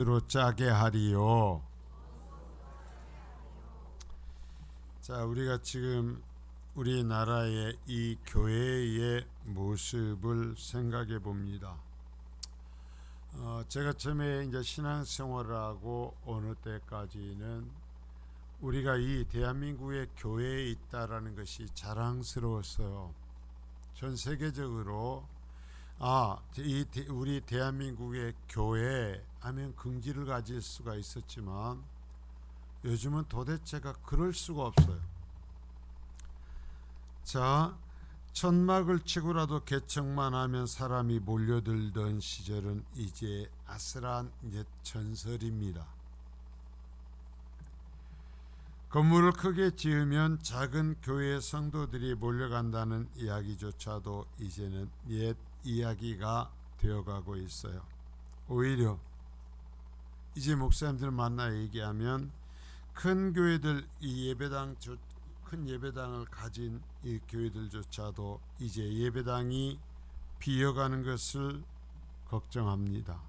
로 짜게 하리요. 자, 우리가 지금 우리나라의 이 교회의 모습을 생각해 봅니다. 제가 처음에 이제 신앙생활을 하고 어느 때까지는 우리가 이 대한민국의 교회에 있다라는 것이 자랑스러웠어요. 전 세계적으로 우리 대한민국의 교회 하면 긍지를 가질 수가 있었지만 요즘은 도대체가 그럴 수가 없어요. 자, 천막을 치고라도 개척만 하면 사람이 몰려들던 시절은 이제 아슬한 옛 전설입니다. 건물을 크게 지으면 작은 교회 성도들이 몰려간다는 이야기조차도 이제는 옛 이야기가 되어가고 있어요. 오히려 이제 목사님들 만나 얘기하면 큰 교회들, 큰 예배당을 가진 이 교회들조차도 이제 예배당이 비어가는 것을 걱정합니다.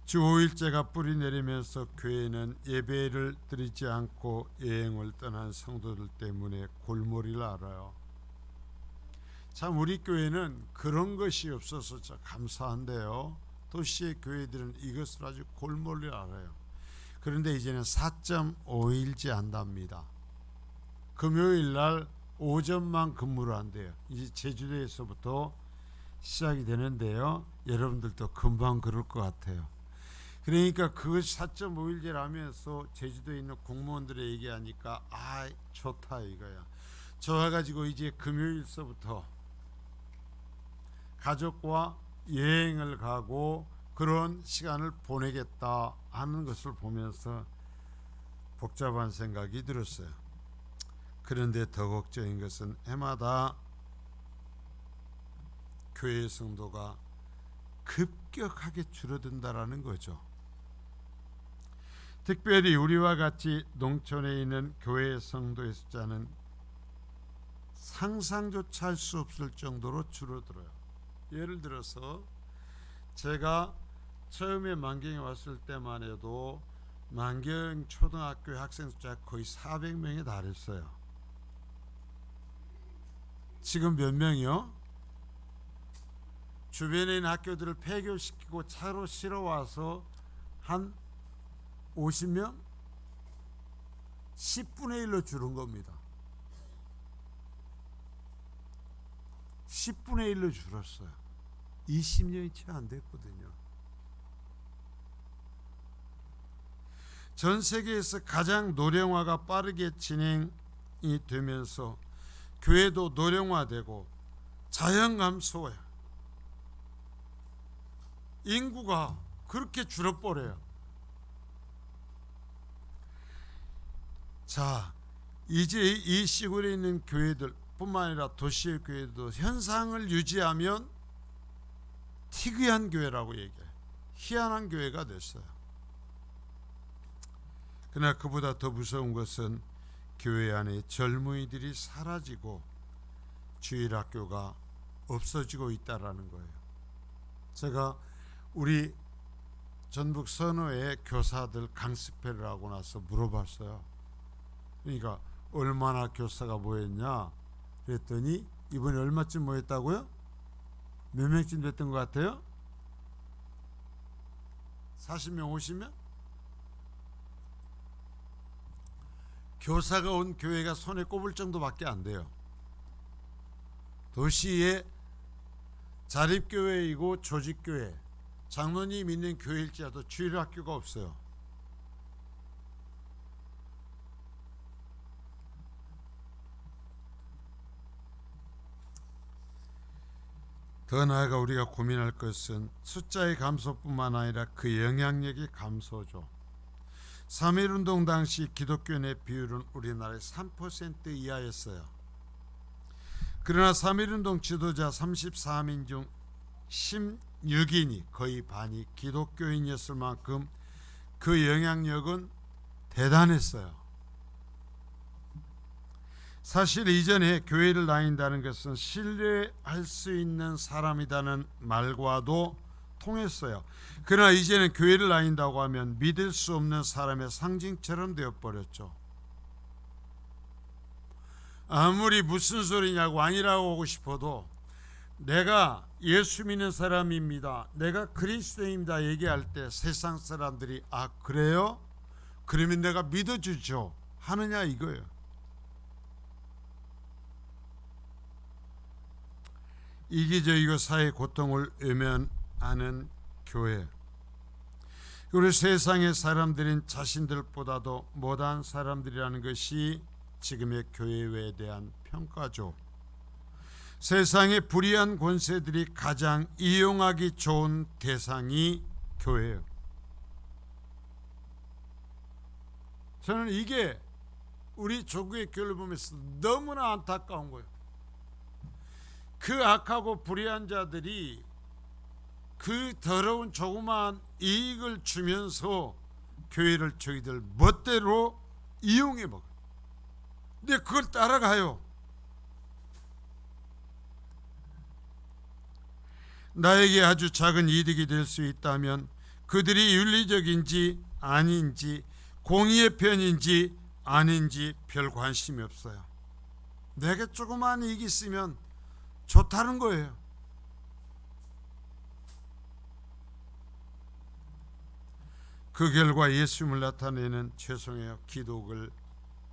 주 5일째가 뿌리 내리면서 교회는 예배를 드리지 않고 여행을 떠난 성도들 때문에 골머리를 앓아요. 참 우리 교회는 그런 것이 없어서 참 감사한데요. 도시의 교회들은 이것을 아주 골머리를 앓아요. 그런데 이제는 4.5일째 한답니다. 금요일 날 오전만 근무를 한대요. 이제 제주도에서부터 시작이 되는데요. 여러분들도 금방 그럴 것 같아요. 그러니까 그 4.5일제라면서 제주도에 있는 공무원들의 얘기하니까 좋다 이거야. 좋아가지고 이제 금요일서부터 가족과 여행을 가고 그런 시간을 보내겠다 하는 것을 보면서 복잡한 생각이 들었어요. 그런데 더 걱정인 것은 해마다 교회 성도가 급격하게 줄어든다라는 거죠. 특별히 우리와 같이 농촌에 있는 교회 성도의 숫자는 상상조차 할 수 없을 정도로 줄어들어요. 예를 들어서 제가 처음에 만경에 왔을 때만 해도 만경 초등학교 학생 숫자가 거의 400명에 달했어요. 지금 몇 명이요? 주변에 있는 학교들을 폐교시키고 차로 실어와서 한 50명? 10분의 1로 줄은 겁니다. 10분의 1로 줄었어요. 20년이 채 안 됐거든요. 전 세계에서 가장 노령화가 빠르게 진행이 되면서 교회도 노령화되고 자연 감소해요. 인구가 그렇게 줄어버려요. 자, 이제 이 시골에 있는 교회들 뿐만 아니라 도시의 교회도 현상을 유지하면 특이한 교회라고 얘기해요. 희한한 교회가 됐어요. 그러나 그보다 더 무서운 것은 교회 안에 젊은이들이 사라지고 주일학교가 없어지고 있다라는 거예요. 제가 우리 전북 선호의 교사들 강습회를 하고 나서 물어봤어요. 그러니까 얼마나 교사가 모였냐 그랬더니 이번에 얼마쯤 모였다고요? 몇 명쯤 됐던 것 같아요? 40명 50명? 교사가 온 교회가 손에 꼽을 정도밖에 안 돼요. 도시의 자립교회이고 조직교회, 장로님 있는 교회일지라도 주일학교가 없어요. 더 나아가 우리가 고민할 것은 숫자의 감소뿐만 아니라 그 영향력의 감소죠. 3.1운동 당시 기독교인의 비율은 우리나라의 3% 이하였어요. 그러나 3.1운동 지도자 34명 중 16인이 거의 반이 기독교인이었을 만큼 그 영향력은 대단했어요. 사실 이전에 교회를 다닌다는 것은 신뢰할 수 있는 사람이라는 말과도 통했어요. 그러나 이제는 교회를 다닌다고 하면 믿을 수 없는 사람의 상징처럼 되어버렸죠. 아무리 무슨 소리냐고 아니라고 하고 싶어도 내가 예수 믿는 사람입니다, 내가 그리스도입니다 얘기할 때 세상 사람들이 아 그래요? 그러면 내가 믿어주죠 하느냐 이거예요. 이기적이고 사회 고통을 외면하는 교회, 그리고 세상의 사람들인 자신들보다도 못한 사람들이라는 것이 지금의 교회에 대한 평가죠. 세상의 불의한 권세들이 가장 이용하기 좋은 대상이 교회예요. 저는 이게 우리 조국의 교회를 보면서 너무나 안타까운 거예요. 그 악하고 불의한 자들이 그 더러운 조그마한 이익을 주면서 교회를 저희들 멋대로 이용해 먹어요. 근데 그걸 따라가요. 나에게 아주 작은 이득이 될 수 있다면 그들이 윤리적인지 아닌지 공의의 편인지 아닌지 별 관심이 없어요. 내게 조그마한 이익이 있으면 좋다는 거예요. 그 결과 예수님을 나타내는 죄송해요 기독을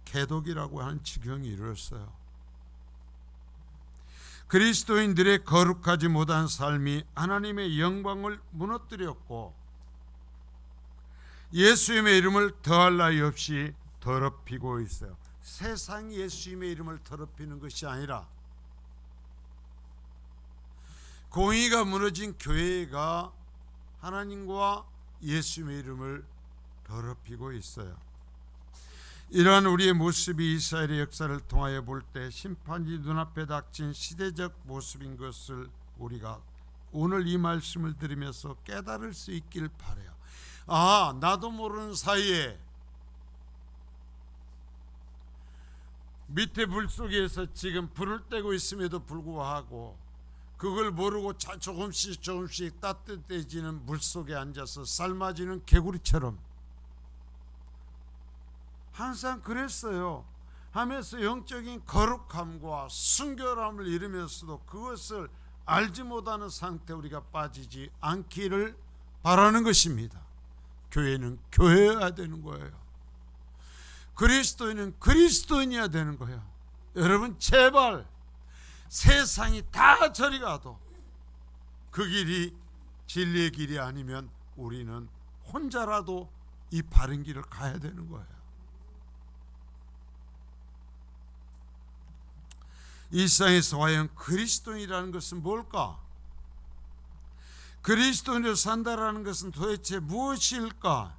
개독이라고 하는 지경이 이르렀어요. 그리스도인들의 거룩하지 못한 삶이 하나님의 영광을 무너뜨렸고 예수님의 이름을 더할 나위 없이 더럽히고 있어요. 세상이 예수님의 이름을 더럽히는 것이 아니라 공의가 무너진 교회가 하나님과 예수님의 이름을 더럽히고 있어요. 이러한 우리의 모습이 이스라엘의 역사를 통하여 볼 때 심판이 눈앞에 닥친 시대적 모습인 것을 우리가 오늘 이 말씀을 들으면서 깨달을 수 있길 바라요. 아, 나도 모르는 사이에 밑에 불 속에서 지금 불을 떼고 있음에도 불구하고 그걸 모르고 조금씩 따뜻해지는 물 속에 앉아서 삶아지는 개구리처럼 항상 그랬어요 하면서 영적인 거룩함과 순결함을 이루면서도 그것을 알지 못하는 상태 우리가 빠지지 않기를 바라는 것입니다. 교회는 교회여야 되는 거예요. 그리스도인은 그리스도인이어야 되는 거예요. 여러분 제발 세상이 다 저리 가도 그 길이 진리의 길이 아니면 우리는 혼자라도 이 바른 길을 가야 되는 거예요. 이 세상에서 과연 그리스도인이라는 것은 뭘까? 그리스도인으로 산다라는 것은 도대체 무엇일까?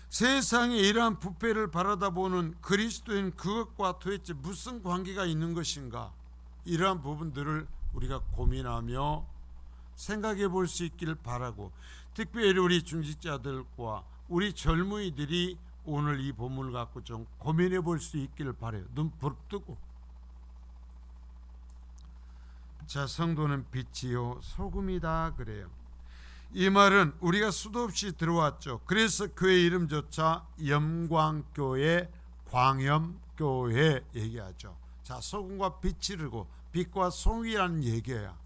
세상에 이러한 부패를 바라다 보는 그리스도인 그것과 도대체 무슨 관계가 있는 것인가? 이러한 부분들을 우리가 고민하며 생각해 볼 수 있기를 바라고, 특별히 우리 중직자들과 우리 젊은이들이 오늘 이 본문을 갖고 좀 고민해 볼 수 있기를 바라요. 눈 부릅뜨고. 자, 성도는 빛이요 소금이다 그래요. 이 말은 우리가 수도 없이 들어왔죠. 그래서 교회 이름조차 영광교회, 광염교회 얘기하죠. 자, 소금과 빛이 이르고 빛과 소금이라는 얘기예요.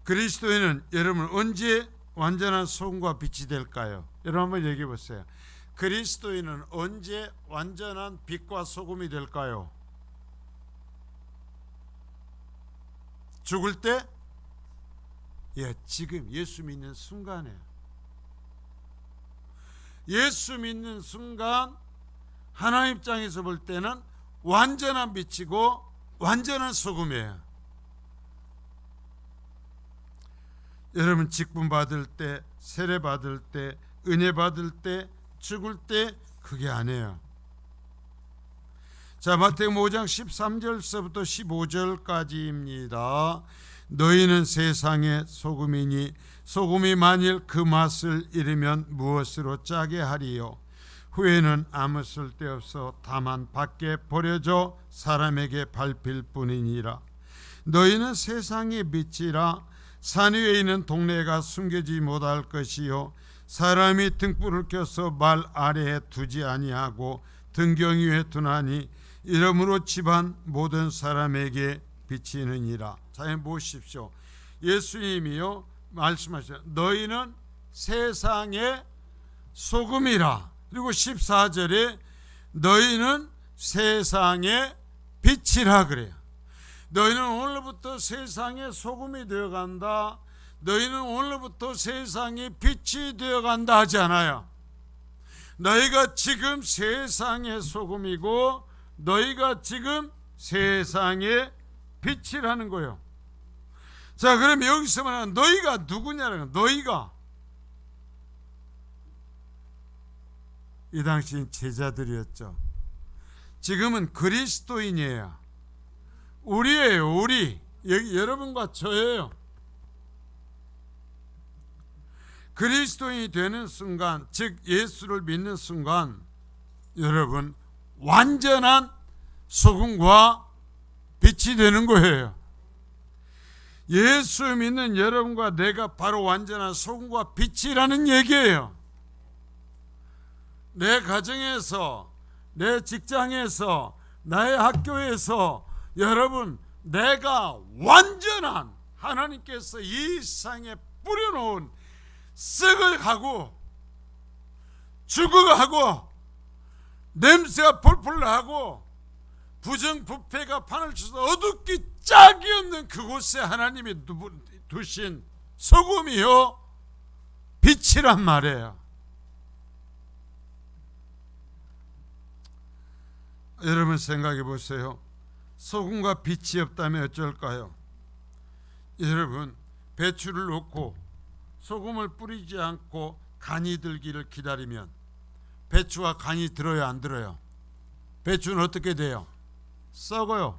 그리스도인은 여러분 언제 완전한 소금과 빛이 될까요? 여러분 한번 얘기해 보세요. 그리스도인은 언제 완전한 빛과 소금이 될까요? 죽을 때? 예, 지금 예수 믿는 순간에. 예수 믿는 순간 하나님 입장에서 볼 때는 완전한 빛이고 완전한 소금이에요. 여러분 직분 받을 때, 세례 받을 때, 은혜 받을 때, 죽을 때 그게 아니에요. 자, 마태복음 5장 13절서부터 15절까지입니다. 너희는 세상의 소금이니 소금이 만일 그 맛을 잃으면 무엇으로 짜게 하리요? 후에는 아무 쓸데없어 다만 밖에 버려져 사람에게 밟힐 뿐이니라. 너희는 세상의 빛이라. 산 위에 있는 동네가 숨겨지지 못할 것이요 사람이 등불을 켜서 말 아래에 두지 아니하고 등경 위에 두나니 이러므로 집안 모든 사람에게 비치느니라. 자, 보십시오. 예수님이요 말씀하셨어요. 너희는 세상의 소금이라. 그리고 14절에 너희는 세상의 빛이라 그래요. 너희는 오늘부터 세상의 소금이 되어간다. 너희는 오늘부터 세상의 빛이 되어간다 하지 않아요. 너희가 지금 세상의 소금이고 너희가 지금 세상의 빛이라는 거예요. 자, 그럼 여기서 말하는 너희가 누구냐는 거예요. 너희가 이 당시 제자들이었죠. 지금은 그리스도인이에요. 우리예요. 우리. 여기 여러분과 저예요. 그리스도인이 되는 순간, 즉 예수를 믿는 순간 여러분 완전한 소금과 빛이 되는 거예요. 예수 믿는 여러분과 내가 바로 완전한 소금과 빛이라는 얘기예요. 내 가정에서, 내 직장에서, 나의 학교에서 여러분 내가 완전한 하나님께서 이 세상에 뿌려놓은 썩어가고 죽어가고 냄새가 폴폴 나고 부정부패가 판을 쳐서 어둡기 짝이 없는 그곳에 하나님이 두신 소금이요 빛이란 말이에요. 여러분 생각해 보세요. 소금과 빛이 없다면 어쩔까요? 여러분 배추를 넣고 소금을 뿌리지 않고 간이 들기를 기다리면 배추와 간이 들어요, 안 들어요? 배추는 어떻게 돼요? 썩어요.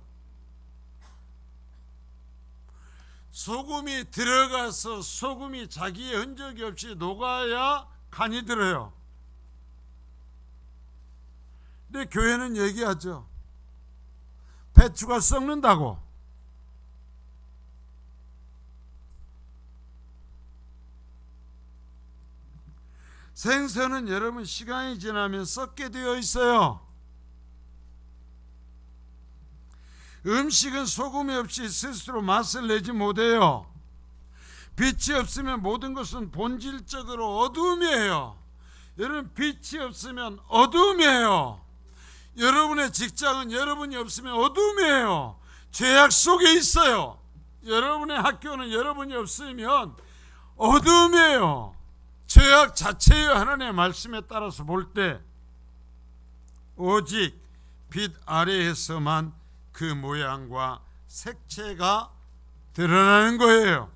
소금이 들어가서 소금이 자기의 흔적이 없이 녹아야 간이 들어요. 근데 교회는 얘기하죠. 배추가 썩는다고. 생선은 여러분 시간이 지나면 썩게 되어 있어요. 음식은 소금이 없이 스스로 맛을 내지 못해요. 빛이 없으면 모든 것은 본질적으로 어둠이에요. 여러분 빛이 없으면 어둠이에요. 여러분의 직장은 여러분이 없으면 어둠이에요. 죄악 속에 있어요. 여러분의 학교는 여러분이 없으면 어둠이에요. 죄악 자체예요. 하나님의 말씀에 따라서 볼 때 오직 빛 아래에서만 그 모양과 색채가 드러나는 거예요.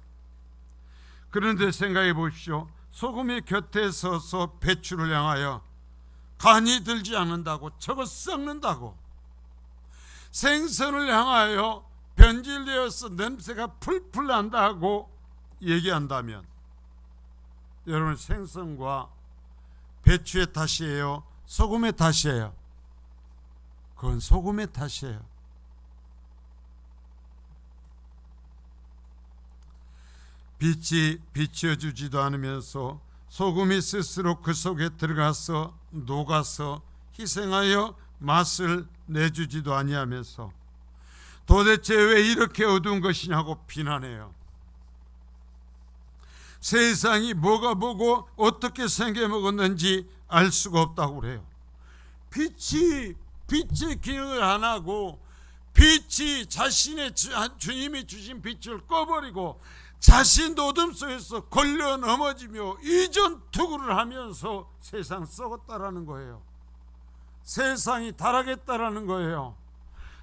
그런데 생각해 보십시오. 소금이 곁에 서서 배추를 향하여 간이 들지 않는다고, 저거 썩는다고. 생선을 향하여 변질되어서 냄새가 풀풀 난다고 얘기한다면 여러분 생선과 배추의 탓이에요? 소금의 탓이에요? 그건 소금의 탓이에요. 빛이 비춰주지도 않으면서 소금이 스스로 그 속에 들어가서 녹아서 희생하여 맛을 내주지도 아니하면서 도대체 왜 이렇게 어두운 것이냐고 비난해요. 세상이 뭐가 뭐고 어떻게 생겨먹었는지 알 수가 없다고 그래요. 빛이 빛의 기능을 안 하고 빛이 자신의 주님이 주신 빛을 꺼버리고 자신도 어둠 속에서 걸려 넘어지며 이전투구를 하면서 세상 썩었다라는 거예요. 세상이 타락했다라는 거예요.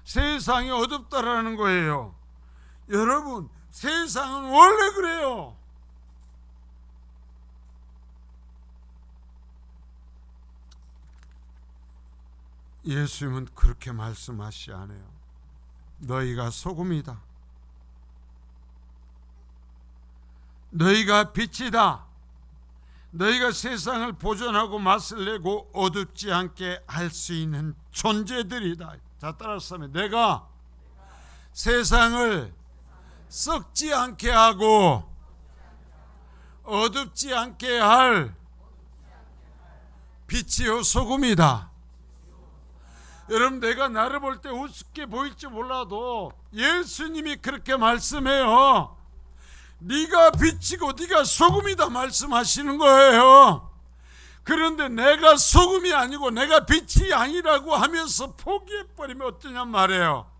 세상이 어둡다라는 거예요. 여러분 세상은 원래 그래요. 예수님은 그렇게 말씀하시지 않아요. 너희가 소금이다. 너희가 빛이다. 너희가 세상을 보존하고 맛을 내고 어둡지 않게 할 수 있는 존재들이다. 자, 따라서 하면 내가 세상을 썩지 않게 하고 어둡지 않게 할 빛이요 소금이다. 여러분, 내가 나를 볼 때 우습게 보일지 몰라도 예수님이 그렇게 말씀해요. 네가 빛이고 네가 소금이다 말씀하시는 거예요. 그런데 내가 소금이 아니고 내가 빛이 아니라고 하면서 포기해버리면 어떠냔 말이에요.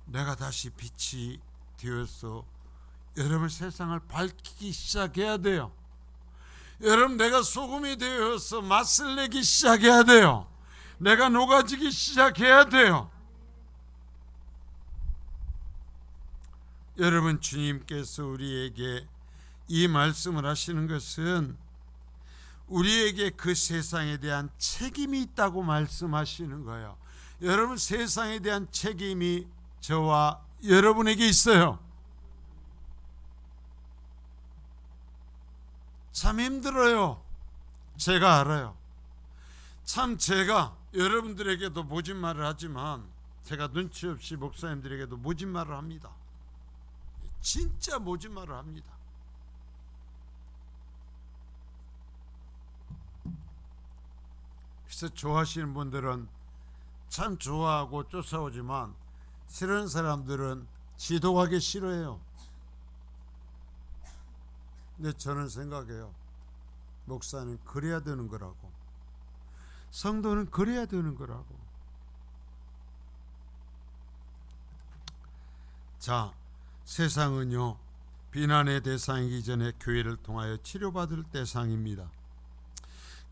내가 다시 빛이 되어서 여러분 세상을 밝히기 시작해야 돼요. 여러분, 내가 소금이 되어서 맛을 내기 시작해야 돼요. 내가 녹아지기 시작해야 돼요. 여러분, 주님께서 우리에게 이 말씀을 하시는 것은 우리에게 그 세상에 대한 책임이 있다고 말씀하시는 거예요. 여러분, 세상에 대한 책임이 저와 여러분에게 있어요. 참 힘들어요. 제가 알아요. 참 제가 여러분들에게도 모진 말을 하지만 제가 눈치 없이 목사님들에게도 모진 말을 합니다. 진짜 모진 말을 합니다. 그래서 좋아하시는 분들은 참 좋아하고 쫓아오지만 싫은 사람들은 지독하게 싫어해요. 근데 저는 생각해요. 목사는 그래야 되는 거라고. 성도는 그래야 되는 거라고. 자, 세상은요, 비난의 대상이기 전에 교회를 통하여 치료받을 대상입니다.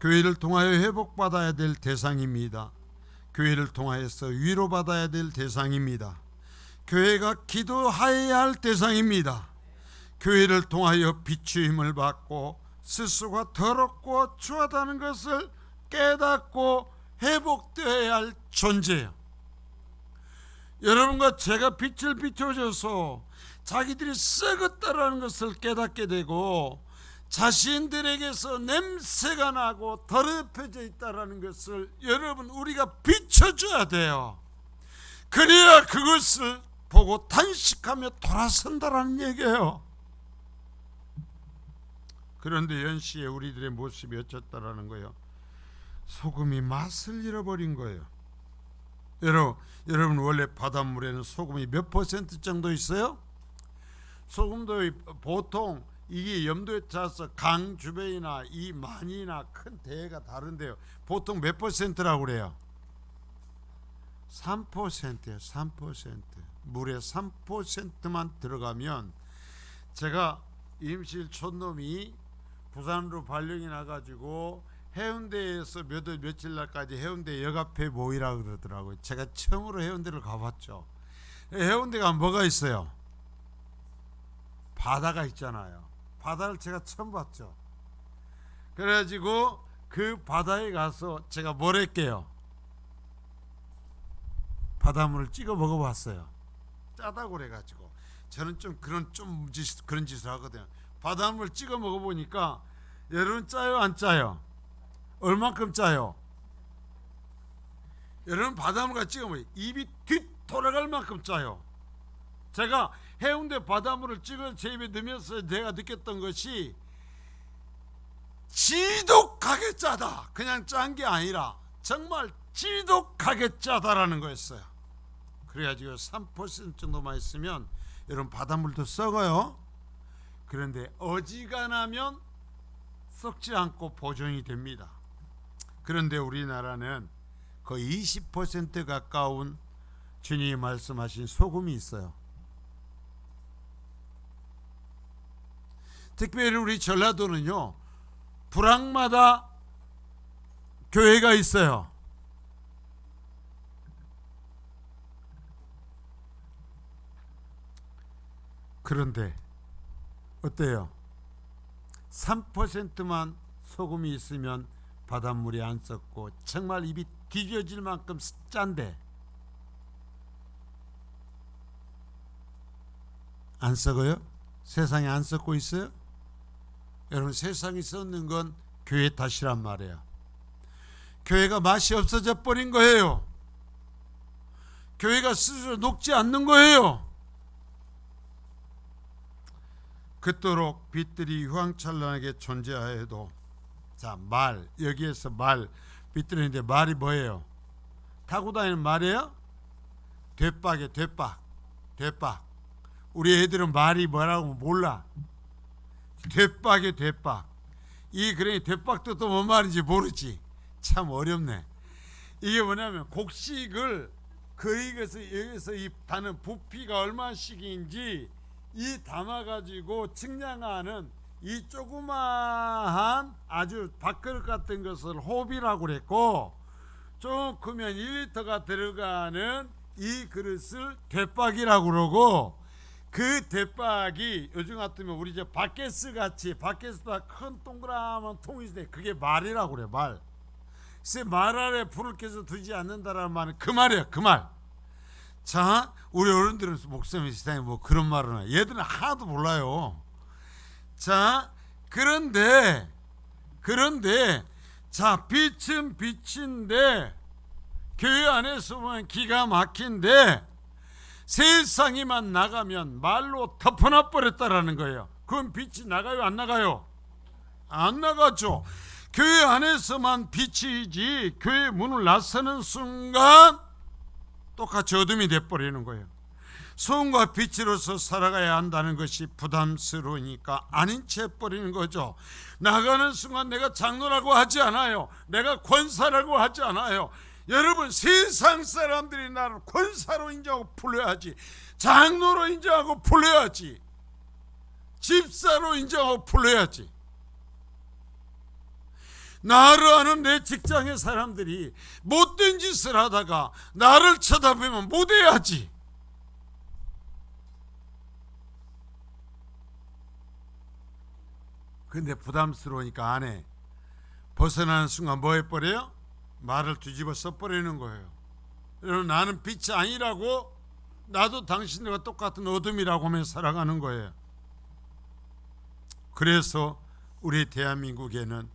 교회를 통하여 회복받아야 될 대상입니다. 교회를 통하여서 위로받아야 될 대상입니다. 교회가 기도하여야 할 대상입니다. 교회를 통하여 비추임을 받고 스스로가 더럽고 추하다는 것을 깨닫고 회복되어야 할 존재예요. 여러분과 제가 빛을 비춰줘서 자기들이 썩었다라는 것을 깨닫게 되고 자신들에게서 냄새가 나고 더럽혀져 있다라는 것을 여러분 우리가 비춰줘야 돼요. 그래야 그것을 보고 탄식하며 돌아선다라는 얘기예요. 그런데 연시에 우리들의 모습이 어쩌다라는 거예요. 소금이 맛을 잃어버린 거예요. 여러분 원래 바닷물에는 소금이 몇 퍼센트 정도 있어요? 소금도 보통 이게 염도에 차서 강 주변이나 이 만이나 큰 대해가 다른데요. 보통 몇 퍼센트라고 그래요? 3%예요. 3%. 물에 3%만 들어가면, 제가 임실 촌놈이 부산으로 발령이 나가지고 해운대에서 며칠 날까지 해운대 역앞에 모이라 그러더라고요. 제가 처음으로 해운대를 가봤죠. 해운대가 뭐가 있어요? 바다가 있잖아요. 바다를 제가 처음 봤죠. 그래가지고 그 바다에 가서 제가 뭘 할게요? 바닷물을 찍어 먹어봤어요. 짜다고 그래가지고 저는 좀 그런 짓을 하거든요. 바닷물 찍어 먹어보니까 여러분 짜요 안 짜요? 얼만큼 짜요? 여러분 바닷물과 찍어 먹어요. 입이 뒤돌아갈 만큼 짜요. 제가 해운대 바닷물을 찍어 제 입에 넣으면서 제가 느꼈던 것이 지독하게 짜다. 그냥 짠 게 아니라 정말 지독하게 짜다라는 거였어요. 그래가지고 3% 정도만 있으면 여러분 바닷물도 썩어요. 그런데 어지간하면 썩지 않고 보존이 됩니다. 그런데 우리나라는 거의 20% 가까운 주님이 말씀하신 소금이 있어요. 특별히 우리 전라도는요, 불황마다 교회가 있어요. 그런데 어때요? 3%만 소금이 있으면 바닷물이 안 썩고 정말 입이 뒤져질 만큼 짠데 안 썩어요? 세상에 안 썩고 있어요? 여러분, 세상이 썩는 건 교회 탓이란 말이에요. 교회가 맛이 없어져 버린 거예요. 교회가 스스로 녹지 않는 거예요. 그토록 빛들이 휘황찬란하게 존재하여도, 자, 말, 여기에서 말, 빛들인데 말이 뭐예요? 타고 다니는 말이에요? 되박이에요. 되박. 우리 애들은 말이 뭐라고 몰라. 되박이에요. 되박. 이 그러니 되박도 또 뭔 말인지 모르지. 참 어렵네. 이게 뭐냐면 곡식을 그리고서 여기서 이 다는 부피가 얼마씩인지 이 담아가지고 측량하는 이 조그마한 아주 밥그릇 같은 것을 호비라고 그랬고, 좀 크면 1리터가 들어가는 이 그릇을 대박이라고 그러고, 그 대박이 요즘 같으면 우리 이제 바켓스 같이 바켓스보다 큰 동그라만 통이 있는데 그게 말이라고 그래. 말. 그래서 말 아래 불을 켜서 두지 않는다라는 말은 그 말이야. 그 말. 자, 우리 어른들은 목사님 세상에 뭐 그런 말은 얘들은 하나도 몰라요. 자, 그런데 자, 빛은 빛인데 교회 안에서 보면 기가 막힌데 세상에만 나가면 말로 덮어놔 버렸다라는 거예요. 그럼 빛이 나가요, 안 나가요? 안 나가죠. 교회 안에서만 빛이지 교회 문을 나서는 순간 똑같이 어둠이 돼버리는 거예요. 소금과 빛으로서 살아가야 한다는 것이 부담스러우니까 아닌 채 버리는 거죠. 나가는 순간 내가 장로라고 하지 않아요. 내가 권사라고 하지 않아요. 여러분, 세상 사람들이 나를 권사로 인정하고 불러야지, 장로로 인정하고 불러야지, 집사로 인정하고 불러야지. 나를 아는 내 직장의 사람들이 못된 짓을 하다가 나를 쳐다보면 못해야지. 근데 부담스러우니까 안 해. 벗어나는 순간 뭐 해버려요? 말을 뒤집어 써버리는 거예요. 여러분, 나는 빛이 아니라고, 나도 당신들과 똑같은 어둠이라고 하며 살아가는 거예요. 그래서 우리 대한민국에는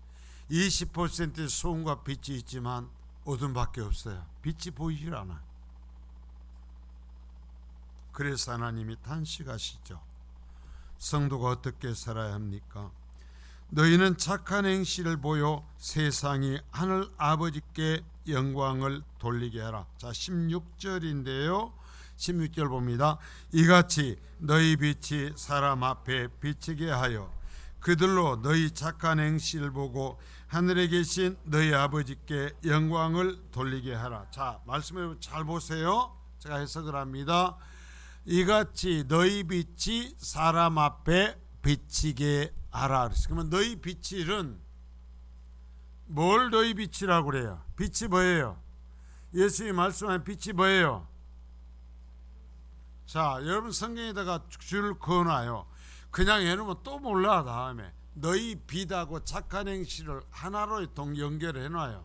20%의 소금과 빛이 있지만 어둠밖에 없어요. 빛이 보이질 않아. 그래서 하나님이 탄식하시죠. 성도가 어떻게 살아야 합니까? 너희는 착한 행실을 보여 세상이 하늘 아버지께 영광을 돌리게 하라. 자, 16절인데요. 16절 봅니다. 이같이 너희 빛이 사람 앞에 비치게 하여 그들로 너희 착한 행실을 보고 하늘에 계신 너희 아버지께 영광을 돌리게 하라. 자, 말씀을 잘 보세요. 제가 해석을 합니다. 이같이 너희 빛이 사람 앞에 비치게 하라. 그러면 너희 빛은 뭘 너희 빛이라고 그래요? 빛이 뭐예요? 예수님이 말씀하신 빛이 뭐예요? 자, 여러분 성경에다가 줄 그어놔요. 그냥 해놓으면 또 몰라. 다음에 너희 빛하고 착한 행실을 하나로 연결해 놔요.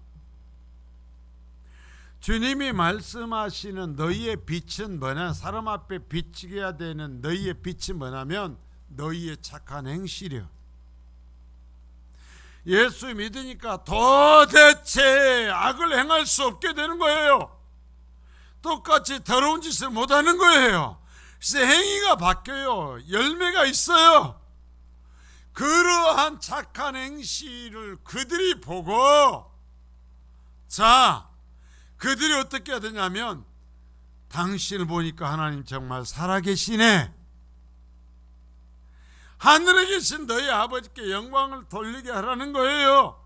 주님이 말씀하시는 너희의 빛은 뭐냐? 사람 앞에 비치게 해야 되는 너희의 빛이 뭐냐면 너희의 착한 행실이요. 예수 믿으니까 도대체 악을 행할 수 없게 되는 거예요. 똑같이 더러운 짓을 못하는 거예요. 그래서 행위가 바뀌어요. 열매가 있어요. 그러한 착한 행실을 그들이 보고, 자, 그들이 어떻게 해야 되냐면 당신을 보니까 하나님 정말 살아계시네, 하늘에 계신 너희 아버지께 영광을 돌리게 하라는 거예요.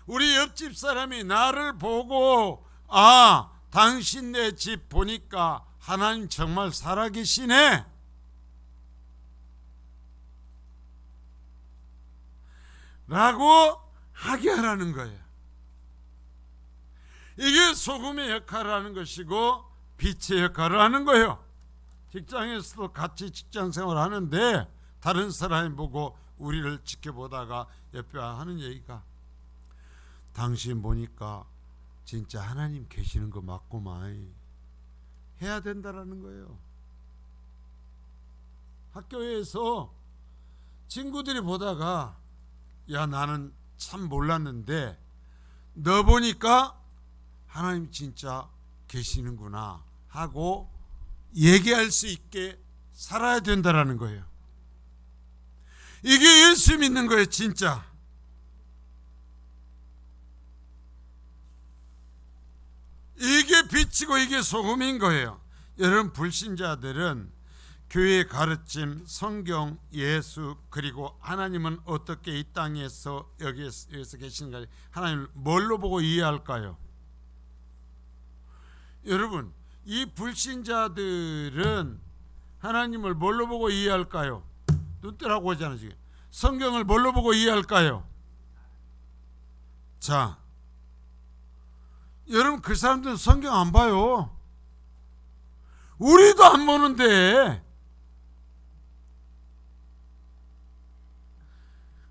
우리 옆집 사람이 나를 보고, 아, 당신네 집 보니까 하나님 정말 살아계시네, 라고 하게 하라는 거예요. 이게 소금의 역할을 하는 것이고 빛의 역할을 하는 거예요. 직장에서도 같이 직장 생활을 하는데 다른 사람이 보고 우리를 지켜보다가 옆에 하는 얘기가, 당신 보니까 진짜 하나님 계시는 거 맞구만, 해야 된다라는 거예요. 학교에서 친구들이 보다가, 야, 나는 참 몰랐는데 너 보니까 하나님 진짜 계시는구나 하고 얘기할 수 있게 살아야 된다라는 거예요. 이게 예수 믿는 거예요, 진짜. 이게 빛이고 이게 소금인 거예요. 여러분, 불신자들은 교회의 가르침, 성경, 예수, 그리고 하나님은 어떻게 이 땅에서 여기서 계신가, 하나님을 뭘로 보고 이해할까요? 여러분, 이 불신자들은 하나님을 뭘로 보고 이해할까요? 눈뜨라고 하잖아요. 지금 성경을 뭘로 보고 이해할까요? 자, 여러분, 그 사람들은 성경 안 봐요. 우리도 안 보는데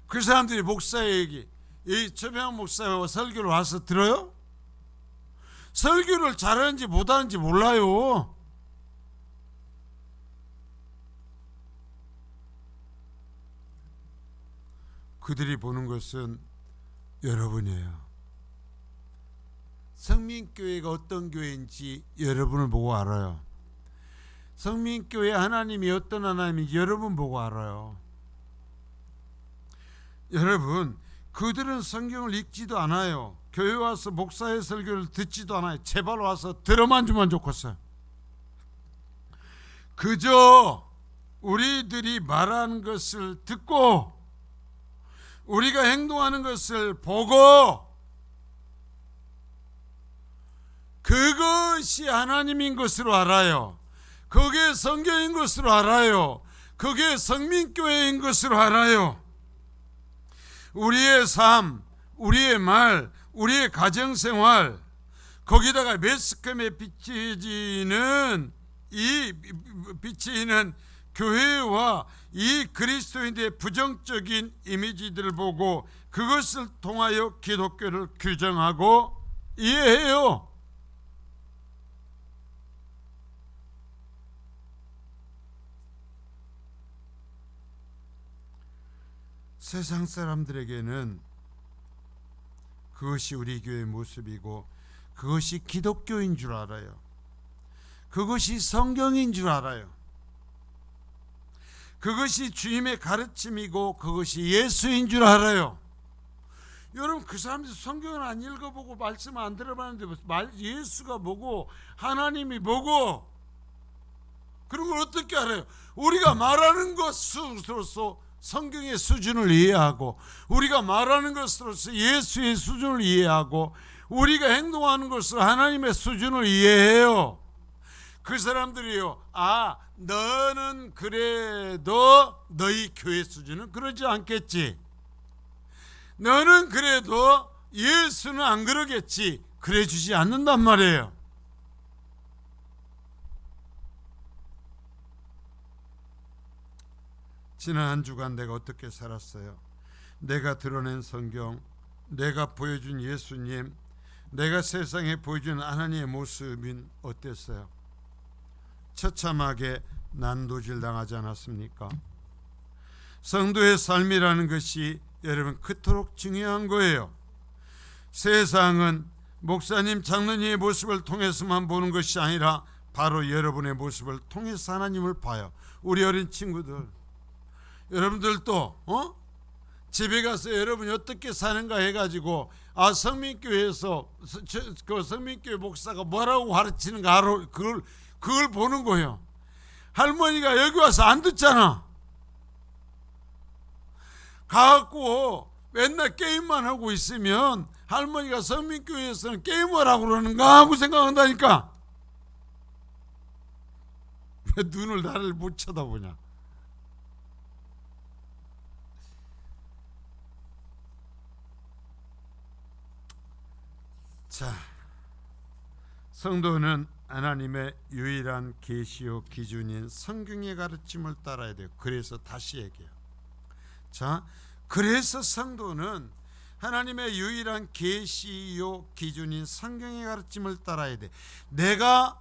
그 사람들이 목사의 얘기, 이 최병환 목사와 설교를 와서 들어요? 설교를 잘하는지 못하는지 몰라요. 그들이 보는 것은 여러분이에요. 성민교회가 어떤 교회인지 여러분을 보고 알아요. 성민교회 하나님이 어떤 하나님인지 여러분 보고 알아요. 여러분, 그들은 성경을 읽지도 않아요. 교회 와서 목사의 설교를 듣지도 않아요. 제발 와서 들어만 주면 좋겠어요. 그저 우리들이 말하는 것을 듣고 우리가 행동하는 것을 보고 그것이 하나님인 것으로 알아요. 그게 성경인 것으로 알아요. 그게 성민교회인 것으로 알아요. 우리의 삶, 우리의 말, 우리의 가정생활, 거기다가 매스컴에 비치는 교회와 이 그리스도인들의 부정적인 이미지들을 보고 그것을 통하여 기독교를 규정하고 이해해요. 세상 사람들에게는 그것이 우리 교회의 모습이고 그것이 기독교인 줄 알아요. 그것이 성경인 줄 알아요. 그것이 주님의 가르침이고 그것이 예수인 줄 알아요. 여러분, 그 사람들 성경을 안 읽어보고 말씀 안 들어봤는데 예수가 뭐고 하나님이 뭐고 그런 걸 어떻게 알아요? 우리가 말하는 것으로서 성경의 수준을 이해하고 우리가 말하는 것으로서 예수의 수준을 이해하고 우리가 행동하는 것으로 하나님의 수준을 이해해요. 그 사람들이요, 너는 그래도 너희 교회 수준은 그러지 않겠지, 너는 그래도 예수는 안 그러겠지, 그래 주지 않는단 말이에요. 지난 한 주간 내가 어떻게 살았어요? 내가 드러낸 성경, 내가 보여준 예수님, 내가 세상에 보여준 하나님의 모습은 어땠어요? 처참하게 난도질 당하지 않았습니까? 성도의 삶이라는 것이 여러분 그토록 중요한 거예요. 세상은 목사님, 장로님의 모습을 통해서만 보는 것이 아니라 바로 여러분의 모습을 통해서 하나님을 봐요. 우리 어린 친구들, 여러분들도 집에 가서 여러분이 어떻게 사는가 해가지고 성민교회에서 그 성민교회 목사가 뭐라고 가르치는가 그걸 보는 거예요. 할머니가 여기 와서 안 듣잖아. 가갖고 맨날 게임만 하고 있으면 할머니가 성민교회에서는 게임을 하고 그러는가 하고 생각한다니까. 왜 눈을 나를 못 쳐다보냐. 자, 성도는 하나님의 유일한 계시요 기준인 성경의 가르침을 따라야 돼요. 그래서 다시 얘기해요. 자, 그래서 성도는 하나님의 유일한 계시요 기준인 성경의 가르침을 따라야 돼. 내가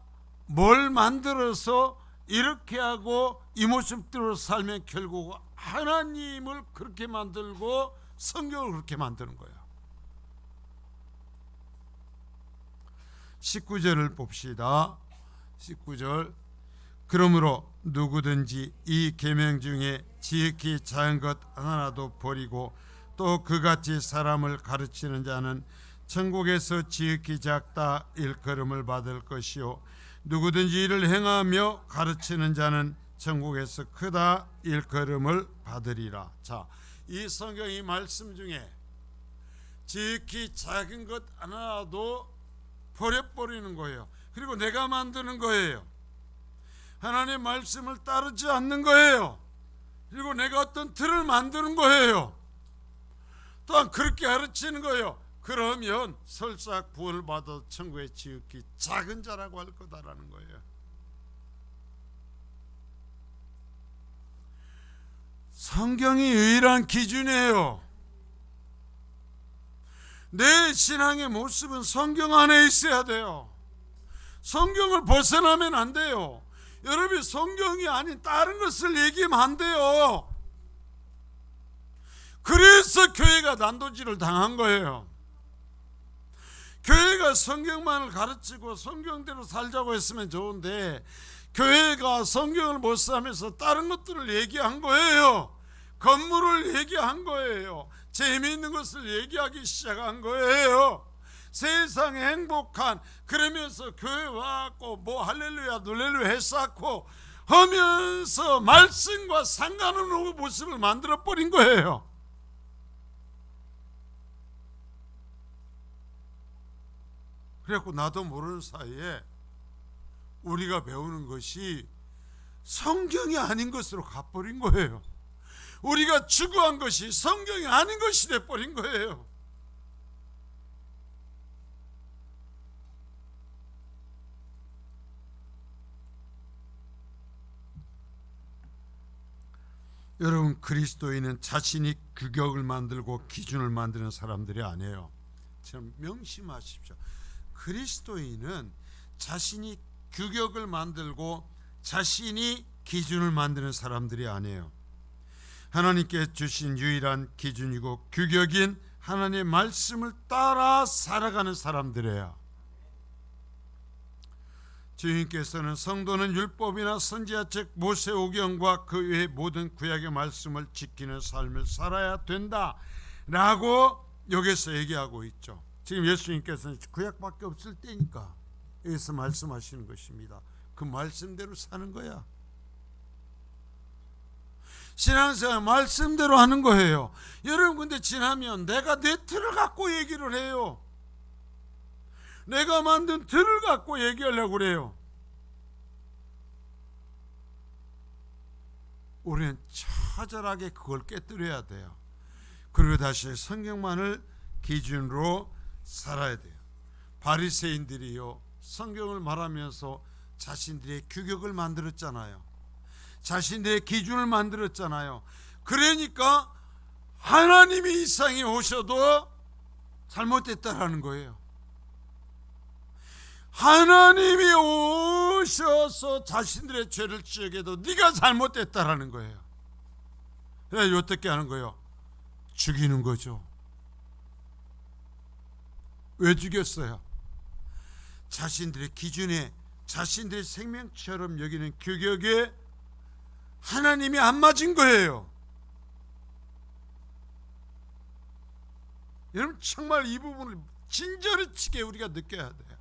뭘 만들어서 이렇게 하고 이 모습대로 살면 결국 하나님을 그렇게 만들고 성경을 그렇게 만드는 거예요. 19절을 봅시다. 19절 그러므로 누구든지 이 계명 중에 지극히 작은 것 하나도 버리고 또 그같이 사람을 가르치는 자는 천국에서 지극히 작다 일컬음을 받을 것이요 누구든지 이를 행하며 가르치는 자는 천국에서 크다 일컬음을 받으리라. 자, 이 성경 이 말씀 중에 지극히 작은 것 하나도 버려버리는 거예요. 그리고 내가 만드는 거예요. 하나님의 말씀을 따르지 않는 거예요. 그리고 내가 어떤 틀을 만드는 거예요. 또한 그렇게 가르치는 거예요. 그러면 설사 구원을 받아도 천국에 지극히 작은 자라고 할 거다라는 거예요. 성경이 유일한 기준이에요. 내 신앙의 모습은 성경 안에 있어야 돼요. 성경을 벗어나면 안 돼요. 여러분이 성경이 아닌 다른 것을 얘기하면 안 돼요. 그래서 교회가 난도질을 당한 거예요. 교회가 성경만을 가르치고 성경대로 살자고 했으면 좋은데 교회가 성경을 못 살면서 다른 것들을 얘기한 거예요. 건물을 얘기한 거예요. 재미있는 것을 얘기하기 시작한 거예요. 세상에 행복한 그러면서 교회 와갖고 뭐 할렐루야 놀렐루야 했었고 하면서 말씀과 상관없는 모습을 만들어버린 거예요. 그래갖고 나도 모르는 사이에 우리가 배우는 것이 성경이 아닌 것으로 가버린 거예요. 우리가 추구한 것이 성경이 아닌 것이 돼버린 거예요. 여러분, 그리스도인은 자신이 규격을 만들고 기준을 만드는 사람들이 아니에요. 참 명심하십시오. 그리스도인은 자신이 규격을 만들고 자신이 기준을 만드는 사람들이 아니에요. 하나님께 주신 유일한 기준이고 규격인 하나님의 말씀을 따라 살아가는 사람들이에요. 주님께서는 성도는 율법이나 선지자 즉 모세오경과 그 외의 모든 구약의 말씀을 지키는 삶을 살아야 된다라고 여기서 얘기하고 있죠. 지금 예수님께서는 구약밖에 없을 때니까 여기서 말씀하시는 것입니다. 그 말씀대로 사는 거야. 신앙생활 말씀대로 하는 거예요. 여러분, 근데 지나면 내가 내 틀을 갖고 얘기를 해요. 내가 만든 틀을 갖고 얘기하려고 그래요. 우리는 처절하게 그걸 깨뜨려야 돼요. 그리고 다시 성경만을 기준으로 살아야 돼요. 바리새인들이요, 성경을 말하면서 자신들의 규격을 만들었잖아요. 자신들의 기준을 만들었잖아요. 그러니까 하나님이 이 세상에 오셔도 잘못됐다라는 거예요. 하나님이 오셔서 자신들의 죄를 지적해도 네가 잘못됐다라는 거예요. 그래서 어떻게 하는 거예요? 죽이는 거죠. 왜 죽였어요? 자신들의 기준에 자신들의 생명처럼 여기는 규격에 하나님이 안 맞은 거예요. 여러분, 정말 이 부분을 진저리 치게 우리가 느껴야 돼요.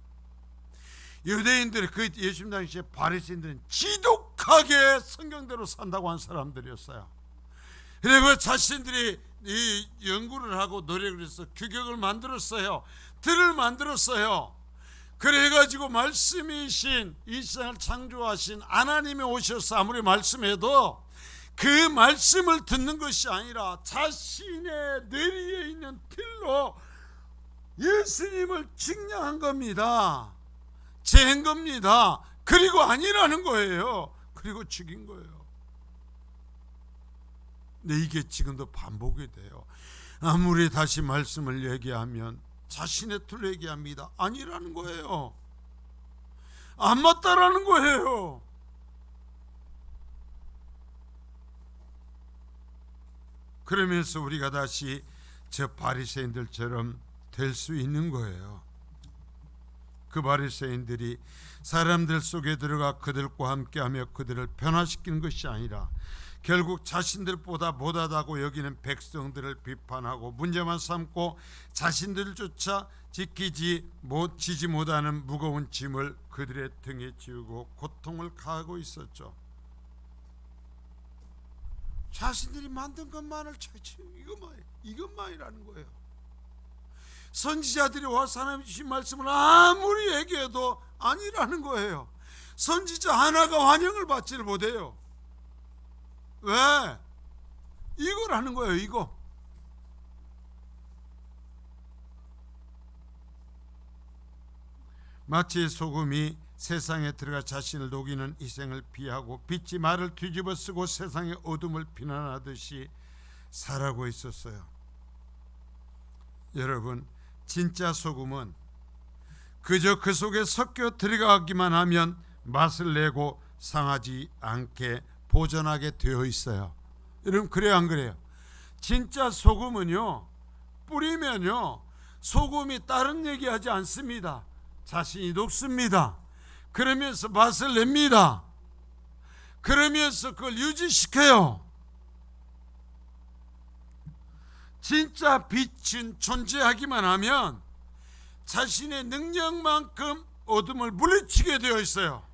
유대인들, 그 예수님 당시에 바리새인들은 지독하게 성경대로 산다고 한 사람들이었어요. 그리고 자신들이 이 연구를 하고 노력을 해서 규격을 만들었어요. 틀을 만들었어요. 그래가지고 말씀이신 이 세상을 창조하신 하나님이 오셔서 아무리 말씀해도 그 말씀을 듣는 것이 아니라 자신의 뇌리에 있는 틀로 예수님을 측량한 겁니다. 재한 겁니다. 그리고 아니라는 거예요. 그리고 죽인 거예요. 근데 이게 지금도 반복이 돼요. 아무리 다시 말씀을 얘기하면 자신의 틀로 얘기합니다. 아니라는 거예요. 안 맞다라는 거예요. 그러면서 우리가 다시 저 바리새인들처럼 될 수 있는 거예요. 그 바리새인들이 사람들 속에 들어가 그들과 함께하며 그들을 변화시키는 것이 아니라 결국 자신들보다 못하다고 여기는 백성들을 비판하고 문제만 삼고 자신들조차 지지 못하는 무거운 짐을 그들의 등에 지우고 고통을 가하고 있었죠. 자신들이 만든 것만을 이것만이라는 거예요. 선지자들이 와서 하나님 주신 말씀을 아무리 얘기해도 아니라는 거예요. 선지자 하나가 환영을 받지를 못해요. 왜? 이거라는 거예요. 이거. 마치 소금이 세상에 들어가 자신을 녹이는 희생을 피하고 빛이 말을 뒤집어 쓰고 세상의 어둠을 비난하듯이 살아가고 있었어요. 여러분, 진짜 소금은 그저 그 속에 섞여 들어가기만 하면 맛을 내고 상하지 않게 보존하게 되어 있어요. 여러분, 그래요 안 그래요? 진짜 소금은요, 뿌리면요, 소금이 다른 얘기하지 않습니다. 자신이 녹습니다. 그러면서 맛을 냅니다. 그러면서 그걸 유지시켜요. 진짜 빛은 존재하기만 하면 자신의 능력만큼 어둠을 물리치게 되어 있어요.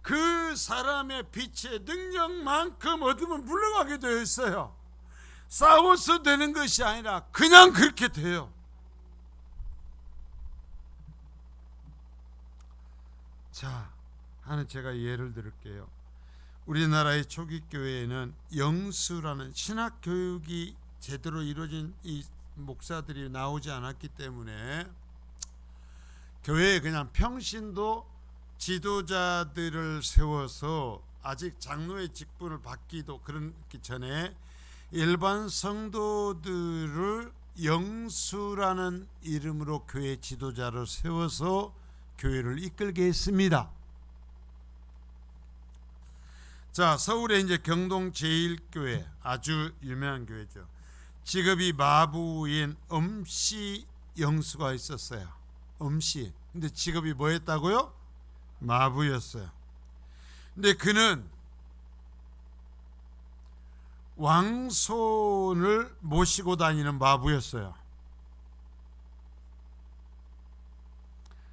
그 사람의 빛의 능력만큼 어둠을 물러가게 되어 있어요. 싸워서 되는 것이 아니라 그냥 그렇게 돼요. 자, 하나 제가 예를 들을게요. 우리나라의 초기 교회에는 영수라는 신학 교육이 제대로 이루어진 이 목사들이 나오지 않았기 때문에 교회에 그냥 평신도 지도자들을 세워서 아직 장로의 직분을 받기도 그렇기 전에 일반 성도들을 영수라는 이름으로 교회 지도자로 세워서 교회를 이끌게 했습니다. 자, 서울에 이제 경동 제1교회, 아주 유명한 교회죠. 직업이 마부인 엄씨 영수가 있었어요. 엄씨. 근데 직업이 뭐였다고요? 마부였어요. 근데 그는 왕손을 모시고 다니는 마부였어요.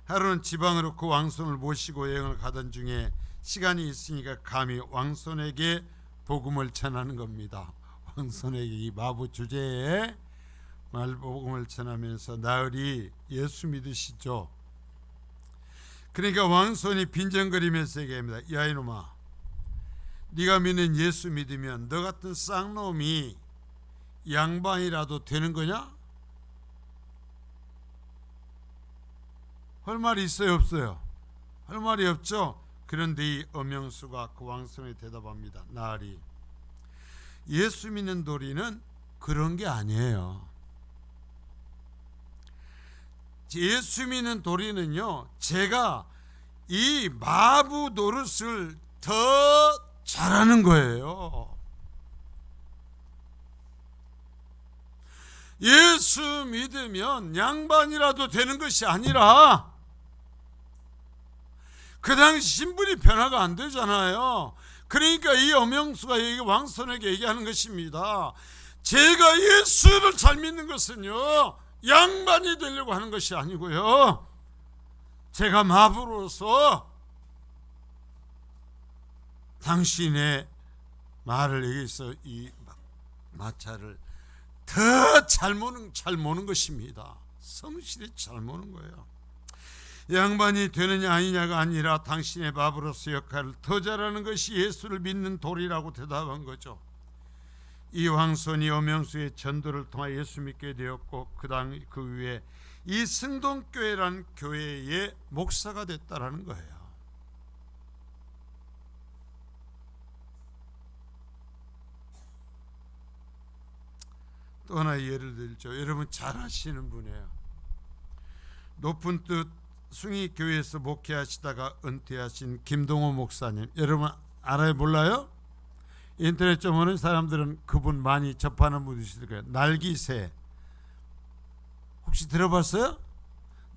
하루는 지방으로 그 왕손을 모시고 여행을 가던 중에 시간이 있으니까 감히 왕손에게 복음을 전하는 겁니다. 왕손에게 이 마부 주제에 말복음을 전하면서 나으리 예수 믿으시죠? 그러니까 왕손이 빈정거리면서 얘기합니다. 야 이놈아, 네가 믿는 예수 믿으면 너 같은 쌍놈이 양반이라도 되는 거냐? 할 말이 있어요 없어요? 할 말이 없죠. 그런데 이 엄영수가 그 왕손에 대답합니다. 나으리, 예수 믿는 도리는 그런 게 아니에요. 예수 믿는 도리는요, 제가 이 마부 노릇을 더 잘하는 거예요. 예수 믿으면 양반이라도 되는 것이 아니라 그 당시 신분이 변화가 안 되잖아요. 그러니까 이 엄영수가 여기 왕손에게 얘기하는 것입니다. 제가 예수를 잘 믿는 것은요, 양반이 되려고 하는 것이 아니고요, 제가 마부로서 당신의 말을 여기서 이 마차를 더 잘 모는 것입니다. 성실히 잘 모는 거예요. 양반이 되느냐 아니냐가 아니라 당신의 마부로서 역할을 더 잘하는 것이 예수를 믿는 도리라고 대답한 거죠. 이 왕손이 엄영수의 전도를 통해 예수 믿게 되었고 그 위에 이 승동교회라는 교회의 목사가 됐다라는 거예요. 또 하나 예를 들죠. 여러분 잘 아시는 분이에요. 높은 뜻 숭이교회에서 목회하시다가 은퇴하신 김동호 목사님, 여러분 알아요 몰라요? 인터넷 좀 하는 사람들은 그분 많이 접하는 분이실 거예요. 날기새 혹시 들어봤어요?